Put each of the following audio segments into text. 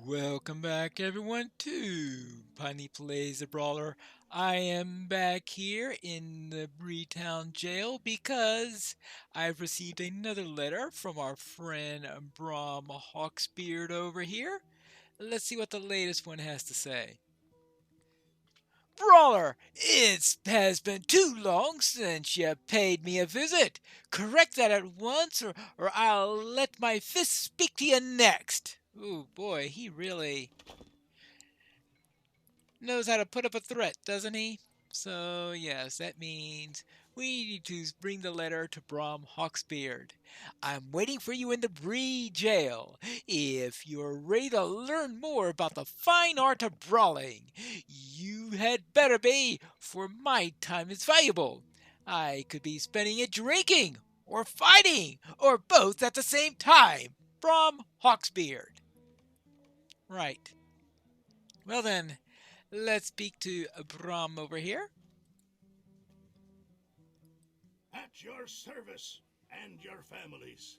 Welcome back, everyone, to Piney Plays the Brawler. I am back here in the Breetown jail because I've received another letter from our friend Brom Hawksbeard over here. Let's see what the latest one has to say. Brawler, it has been too long since you paid me a visit. Correct that at once, or I'll let my fist speak to you next. Ooh, boy, he really knows how to put up a threat, doesn't he? So, yes, that means we need to bring the letter to Brom Hawksbeard. I'm waiting for you in the Bree jail. If you're ready to learn more about the fine art of brawling, you had better be, for my time is valuable. I could be spending it drinking, or fighting, or both at the same time. Brom Hawksbeard. Right. Well then, let's speak to Brom over here. At your service and your families.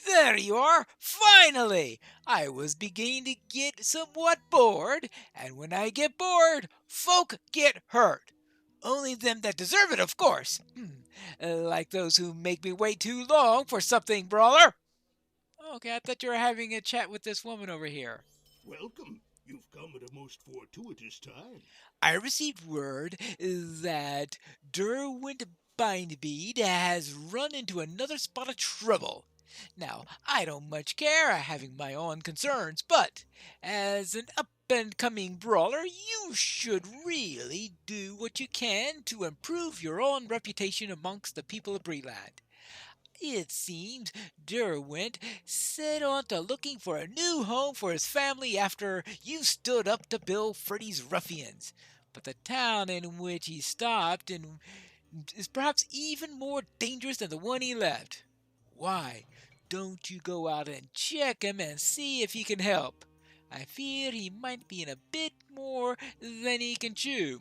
There you are! Finally! I was beginning to get somewhat bored, and when I get bored, folk get hurt. Only them that deserve it, of course. Like those who make me wait too long for something, Brawler. Okay, I thought you were having a chat with this woman over here. Welcome. You've come at a most fortuitous time. I received word that Derwent Bindbead has run into another spot of trouble. Now, I don't much care, having my own concerns, but as an up and coming brawler, you should really do what you can to improve your own reputation amongst the people of Breland. It seems Derwent set on to looking for a new home for his family after you stood up to Bill Freddy's ruffians. But the town in which he stopped in is perhaps even more dangerous than the one he left. Why don't you go out and check him and see if he can help? I fear he might be in a bit more than he can chew.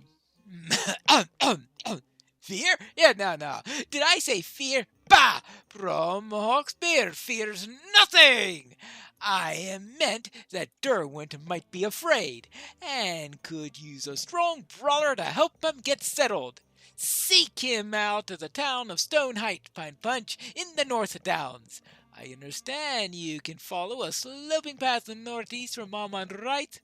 Fear? Yeah, no. Did I say fear? Bah! From Hawksbeard fears nothing! I meant that Derwent might be afraid, and could use a strong brawler to help him get settled. Seek him out of the town of Stone Height, Pine Punch, in the North Downs. I understand you can follow a sloping path northeast from Almond right,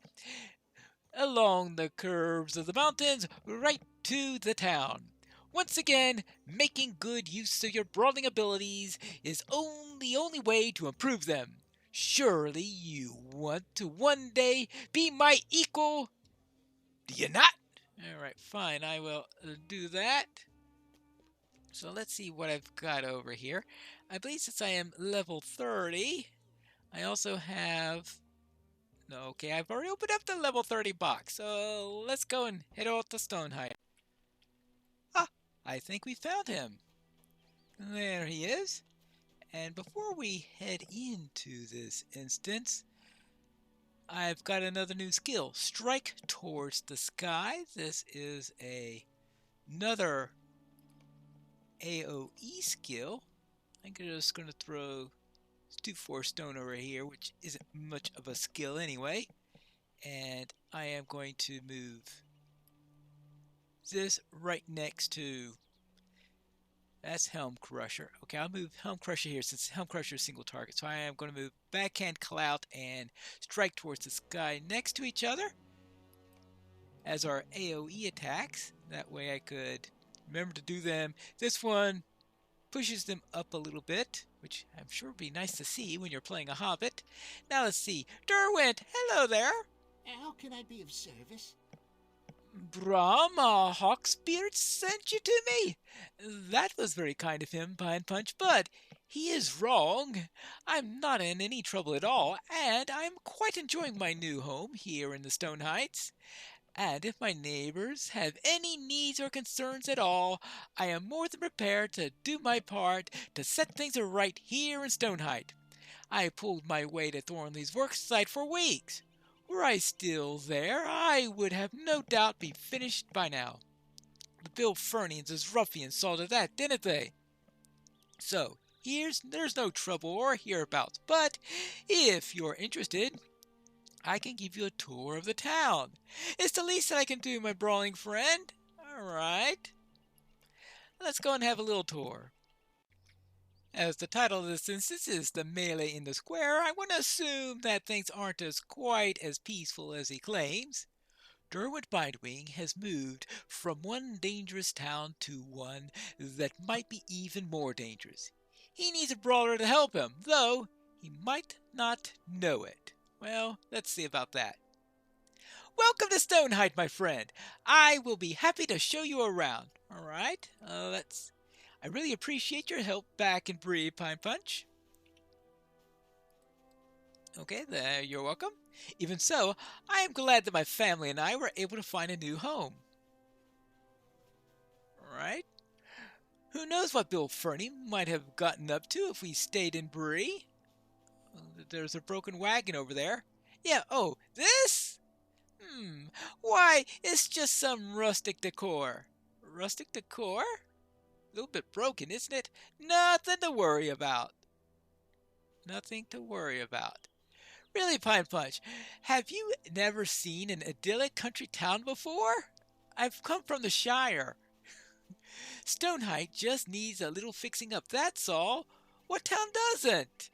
along the curves of the mountains, right to the town. Once again, making good use of your brawling abilities is the only way to improve them. Surely you want to one day be my equal, do you not? Alright, fine, I will do that. So let's see what I've got over here. I believe since I am level 30, I also have... No, okay, I've already opened up the level 30 box, so let's go and head out to Stonehenge. Ah, I think we found him. There he is. And before we head into this instance, I've got another new skill. Strike towards the sky. This is another AoE skill. I'm just going to throw 2-4 stone over here, which isn't much of a skill anyway. And I am going to move this right next to... That's Helm Crusher. Okay, I'll move Helm Crusher here since Helm Crusher is single target. So I am going to move Backhand Clout and Strike towards the sky next to each other as our AoE attacks. That way I could remember to do them. This one pushes them up a little bit, which I'm sure would be nice to see when you're playing a Hobbit. Now let's see. Derwent, hello there. How can I be of service? Brahma Hawksbeard sent you to me? That was very kind of him, Pine Punch, but he is wrong. I'm not in any trouble at all, and I'm quite enjoying my new home here in the Stone Heights. And if my neighbors have any needs or concerns at all, I am more than prepared to do my part to set things right here in Stone Height. I pulled my way to Thornley's worksite for weeks. Were I still there, I would have no doubt be finished by now. The Bill Fernians as ruffians saw to that, didn't they? So, there's no trouble or hereabouts, but if you're interested, I can give you a tour of the town. It's the least that I can do, my brawling friend. All right. Let's go and have a little tour. As the title of this instance is The Melee in the Square, I want to assume that things aren't as quite as peaceful as he claims. Derwent Bindwing has moved from one dangerous town to one that might be even more dangerous. He needs a brawler to help him, though he might not know it. Well, let's see about that. Welcome to Stonehide, my friend. I will be happy to show you around. All right, I really appreciate your help back in Bree, Pine Punch. Okay, there, you're welcome. Even so, I am glad that my family and I were able to find a new home. All right. Who knows what Bill Fernie might have gotten up to if we stayed in Bree? There's a broken wagon over there. Yeah, oh, this? Why, it's just some rustic decor. Rustic decor? A little bit broken, isn't it? Nothing to worry about. Nothing to worry about. Really, Pine Punch, have you never seen an idyllic country town before? I've come from the Shire. Stonehide just needs a little fixing up, that's all. What town doesn't?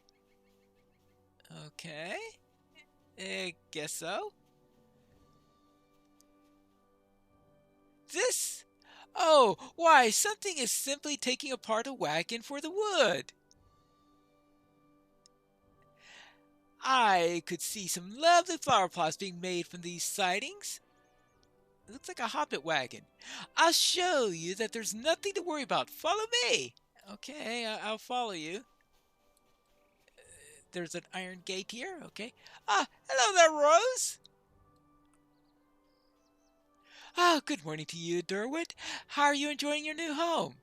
Okay, I guess so. This? Oh, why, something is simply taking apart a wagon for the wood. I could see some lovely flower pots being made from these sidings. It looks like a hobbit wagon. I'll show you that there's nothing to worry about. Follow me. Okay, I'll follow you. There's an iron gate here. Okay. Hello there, Rose. Good morning to you, Derwent. How are you enjoying your new home?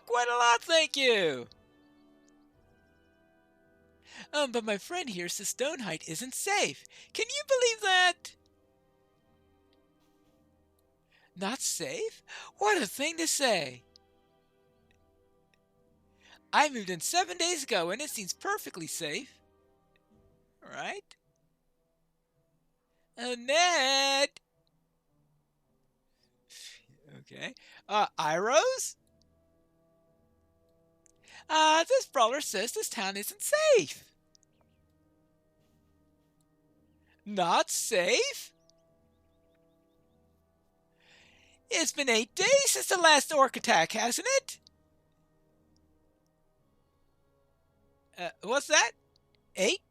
Quite a lot, thank you. But my friend here says Stonehide isn't safe. Can you believe that? Not safe? What a thing to say. I moved in 7 days ago and it seems perfectly safe. Alright. Annette! Okay. Iros? This brawler says this town isn't safe. Not safe? It's been 8 days since the last orc attack, hasn't it? What's that? 8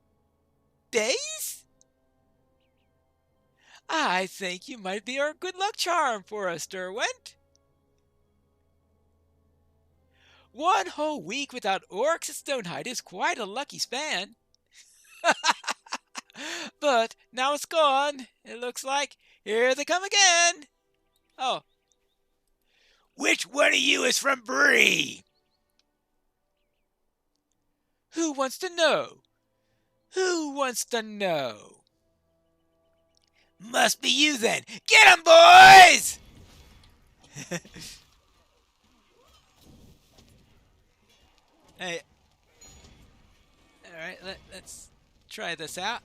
days? I think you might be our good luck charm for us, Derwent. 1 whole week without orcs at Stonehide is quite a lucky span. But now it's gone. It looks like here they come again. Oh. Which one of you is from Bree? Who wants to know? Who wants to know? Must be you then. Get 'em, boys! Hey. Alright, let's try this out.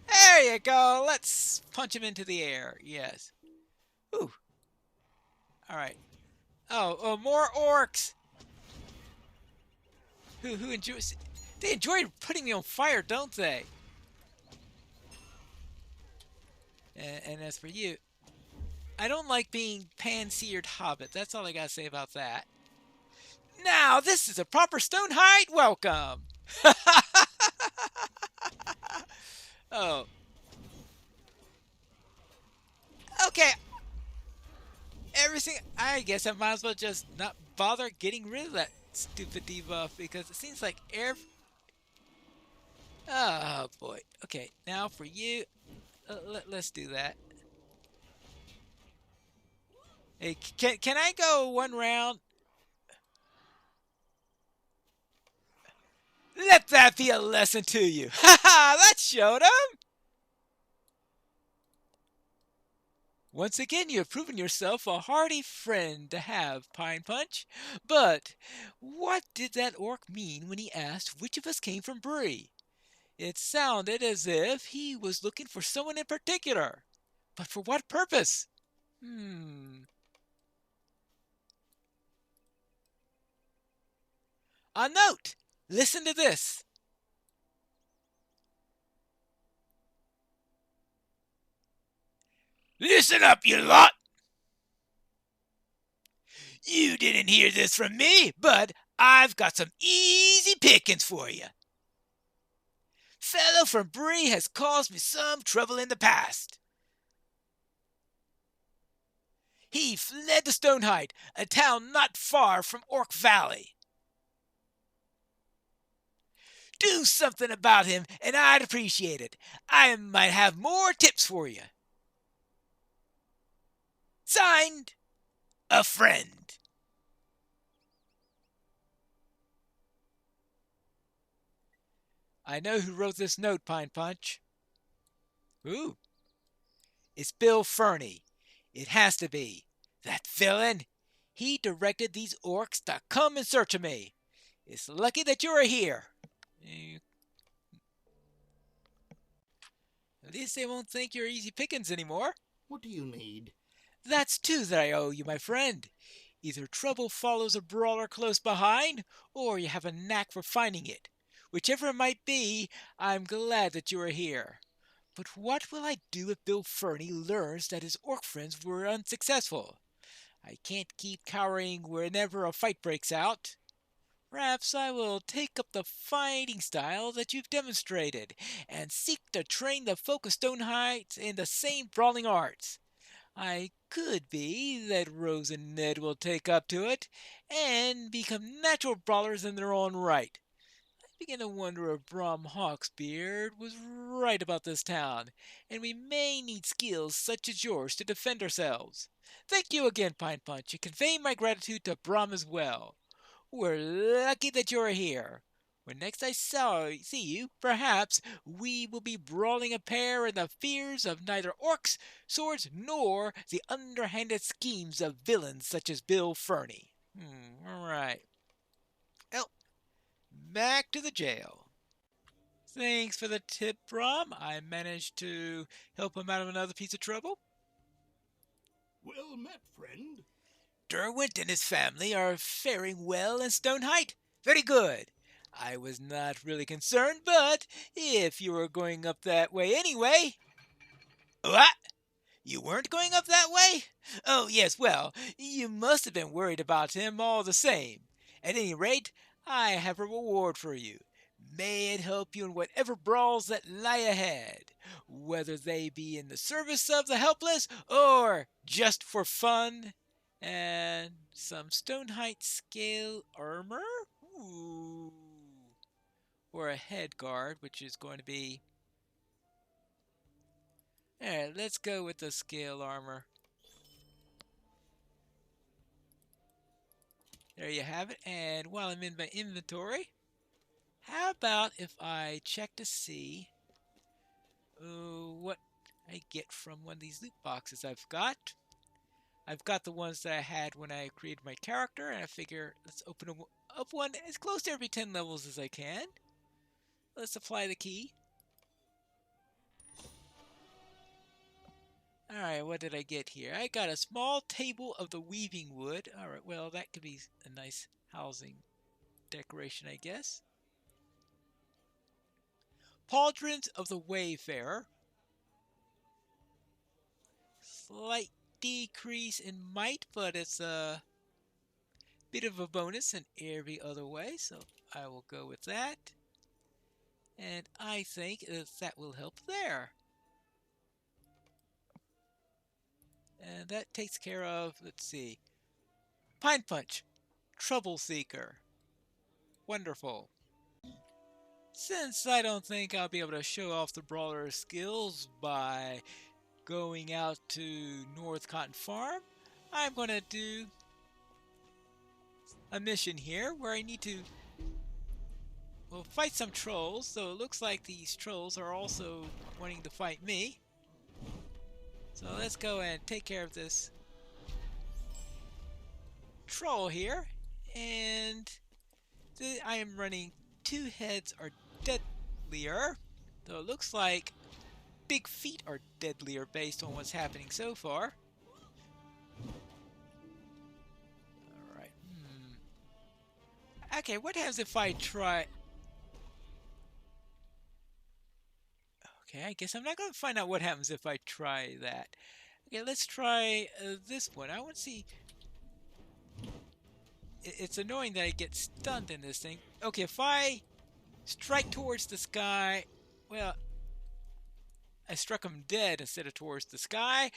There you go. Let's punch him into the air. Yes. Ooh. Alright. Oh, more orcs. Who enjoys... They enjoy putting me on fire, don't they? And as for you, I don't like being pan-seared hobbit. That's all I gotta say about that. Now, this is a proper Stonehide welcome. Oh. Okay. Everything, I guess I might as well just not bother getting rid of that stupid debuff because it seems like oh boy. Okay, now for you, let's do that. Hey, can I go one round? Let that be a lesson to you. Ha ha! That showed him. Once again, you have proven yourself a hearty friend to have, Pine Punch. But what did that orc mean when he asked which of us came from Bree? It sounded as if he was looking for someone in particular. But for what purpose? A note! Listen to this. Listen up, you lot! You didn't hear this from me, but I've got some easy pickings for you. Fellow from Bree has caused me some trouble in the past. He fled to Stonehide, a town not far from Orc Valley. Do something about him, and I'd appreciate it. I might have more tips for you. Signed, a friend. I know who wrote this note, Pine Punch. Ooh. It's Bill Fernie. It has to be. That villain. He directed these orcs to come in search of me. It's lucky that you're here. At least they won't think you're easy pickings anymore. What do you need? That's two that I owe you, my friend. Either trouble follows a brawler close behind, or you have a knack for finding it. Whichever it might be, I'm glad that you are here. But what will I do if Bill Fernie learns that his orc friends were unsuccessful? I can't keep cowering whenever a fight breaks out. Perhaps I will take up the fighting style that you've demonstrated, and seek to train the folk of Stonehide in the same brawling arts. I could be that Rose and Ned will take up to it, and become natural brawlers in their own right. I begin to wonder if Brom Hawksbeard was right about this town, and we may need skills such as yours to defend ourselves. Thank you again, Pine Punch, and convey my gratitude to Brom as well. We're lucky that you're here. When next I see you, perhaps we will be brawling a pair in the fears of neither orcs, swords, nor the underhanded schemes of villains such as Bill Fernie. All right. Well, back to the jail. Thanks for the tip, Brom. I managed to help him out of another piece of trouble. Well met, friend. Derwent and his family are faring well in Stonehide. Very good. I was not really concerned, but if you were going up that way anyway... What? You weren't going up that way? Oh, yes, well, you must have been worried about him all the same. At any rate, I have a reward for you. May it help you in whatever brawls that lie ahead, whether they be in the service of the helpless or just for fun. And some Stonehide scale armor? Ooh. Or a head guard, which is going to be... Alright, let's go with the scale armor. There you have it. And while I'm in my inventory, how about if I check to see what I get from one of these loot boxes I've got. I've got the ones that I had when I created my character, and I figure let's open up one as close to every 10 levels as I can. Let's apply the key. Alright, what did I get here? I got a small table of the weaving wood. Alright, well, that could be a nice housing decoration, I guess. Pauldrons of the Wayfarer. Slight decrease in might, but it's a bit of a bonus in every other way, so I will go with that. And I think that will help there. And that takes care of, let's see, Pine Punch, Trouble Seeker. Wonderful. Since I don't think I'll be able to show off the Brawler skills by going out to North Cotton Farm, I'm going to do a mission here where I need to fight some trolls. So it looks like these trolls are also wanting to fight me. So let's go and take care of this troll here. And I am running 2 heads are deadlier. Though it looks like big feet are deadlier based on what's happening so far. Alright. Okay, what happens if I try... Okay, I guess I'm not going to find out what happens if I try that. Okay, let's try this one. I want to see... It's annoying that I get stunned in this thing. Okay, if I strike towards the sky... Well, I struck him dead instead of towards the sky.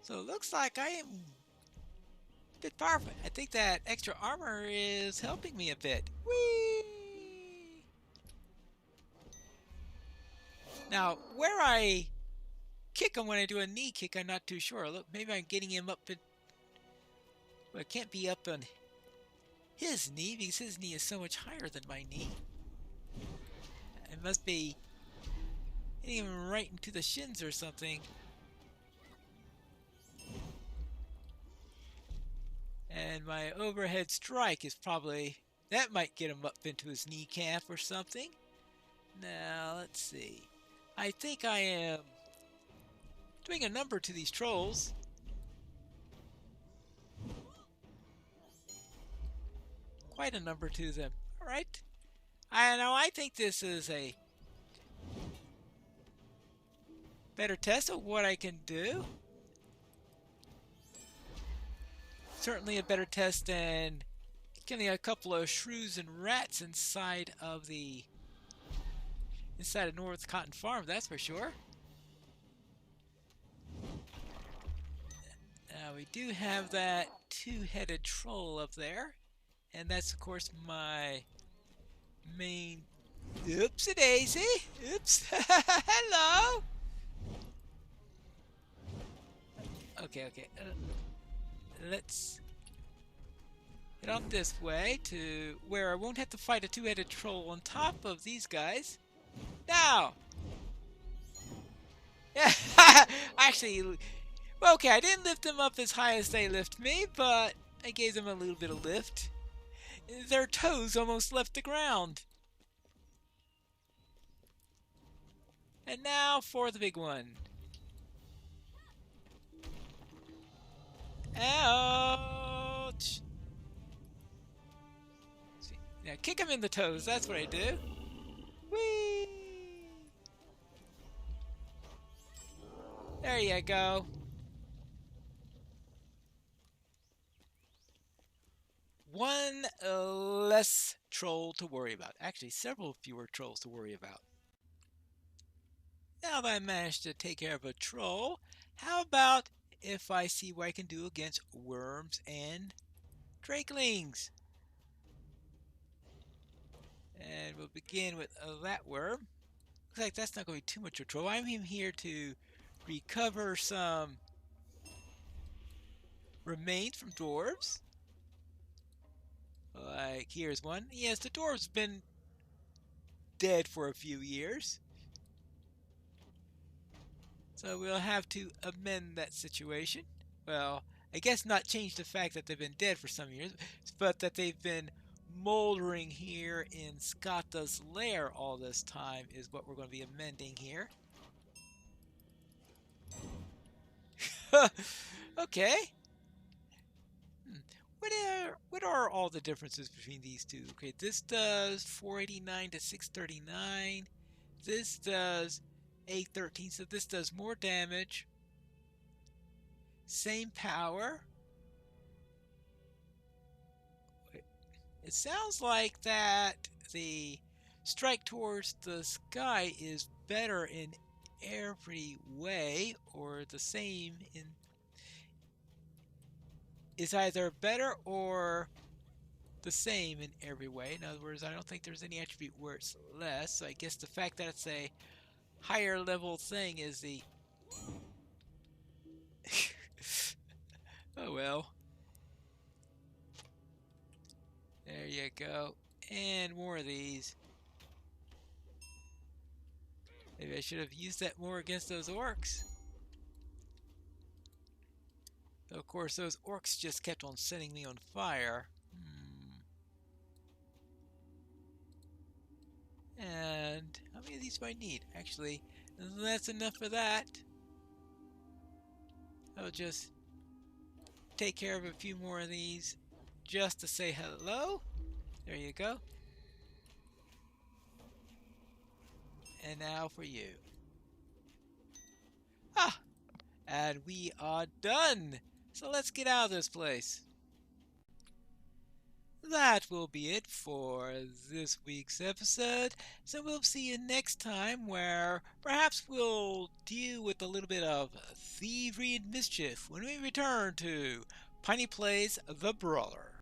So it looks like I am a bit powerful. I think that extra armor is helping me a bit. Whee! Now, where I kick him when I do a knee kick, I'm not too sure. Look, maybe I'm getting him up in... Well, it can't be up on his knee because his knee is so much higher than my knee. It must be hitting him right into the shins or something. And my overhead strike is probably... That might get him up into his kneecap or something. Now, let's see. I think I am doing a number to these trolls. Quite a number to them. Alright. I think this is a better test of what I can do. Certainly a better test than getting a couple of shrews and rats inside of North Cotton Farm, that's for sure. Now we do have that 2-headed troll up there. And that's of course my main... Oopsie daisy! Oops! Hello! Okay. Let's head on this way to where I won't have to fight a 2-headed troll on top of these guys. Now! Yeah, actually, well, okay, I didn't lift them up as high as they lift me, but I gave them a little bit of lift. Their toes almost left the ground. And now for the big one. Ouch! See, now kick him in the toes, that's what I do. Whee! There you go. One less troll to worry about. Actually, several fewer trolls to worry about. Now that I managed to take care of a troll, how about if I see what I can do against worms and drakelings? And we'll begin with that worm. Looks like that's not going to be too much of a trouble. I'm here to recover some remains from dwarves. Like, here's one. Yes, the dwarf's been dead for a few years. So we'll have to amend that situation. Well, I guess not change the fact that they've been dead for some years, but that they've been moldering here in Skata's lair all this time is what we're going to be amending here. Okay. What are all the differences between these two? Okay, this does 489 to 639. This does 813, so this does more damage. Same power. It sounds like that the strike towards the sky is better in every way, or the same in... is either better or the same in every way. In other words, I don't think there's any attribute where it's less. So I guess the fact that it's a higher level thing is the... oh well. There you go. And more of these. Maybe I should have used that more against those orcs. Of course, those orcs just kept on setting me on fire. And how many of these do I need? Actually, that's enough for that. I'll just take care of a few more of these just to say hello. There you go. And now for you. Ah! And we are done! So let's get out of this place. That will be it for this week's episode. So we'll see you next time, where perhaps we'll deal with a little bit of thievery and mischief when we return to Piney Plays the Brawler.